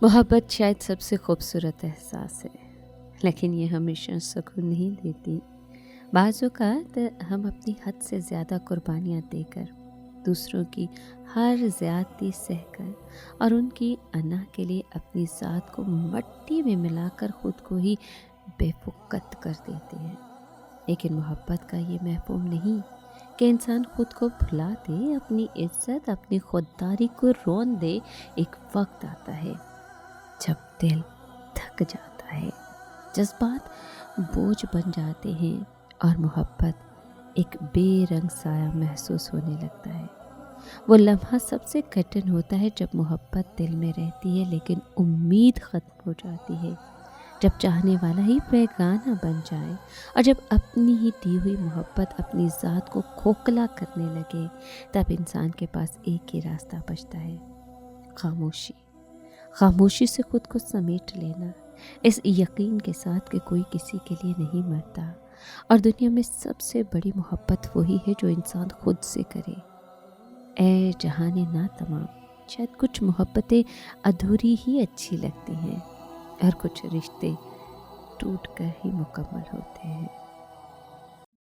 मोहब्बत शायद सबसे खूबसूरत एहसास है, लेकिन ये हमेशा सुकून नहीं देती। बाज़ औक़ात हम अपनी हद से ज़्यादा कुर्बानियाँ देकर, दूसरों की हर ज़्यादती सहकर और उनकी अना के लिए अपनी ज़ात को मट्टी में मिलाकर ख़ुद को ही बेफ़ुक़त कर देते हैं। लेकिन मोहब्बत का ये मफ़हूम नहीं कि इंसान ख़ुद को भुला दे, अपनी इज़्ज़त, अपनी ख़ुददारी को रोन दे। एक वक्त आता है जब दिल थक जाता है, जज्बात बोझ बन जाते हैं और मोहब्बत एक बेरंग साया महसूस होने लगता है। वो लम्हा सबसे कठिन होता है जब मोहब्बत दिल में रहती है लेकिन उम्मीद ख़त्म हो जाती है, जब चाहने वाला ही बेगाना बन जाए और जब अपनी ही दी हुई मोहब्बत अपनी ज़ात को खोखला करने लगे। तब इंसान के पास एक ही रास्ता बचता है, खामोशी। खामोशी से ख़ुद को समेट लेना, इस यकीन के साथ कि कोई किसी के लिए नहीं मरता और दुनिया में सबसे बड़ी मोहब्बत वही है जो इंसान खुद से करे। ए जहाने ना तमाम, शायद कुछ मोहब्बतें अधूरी ही अच्छी लगती हैं और कुछ रिश्ते टूट कर ही मुकम्मल होते हैं।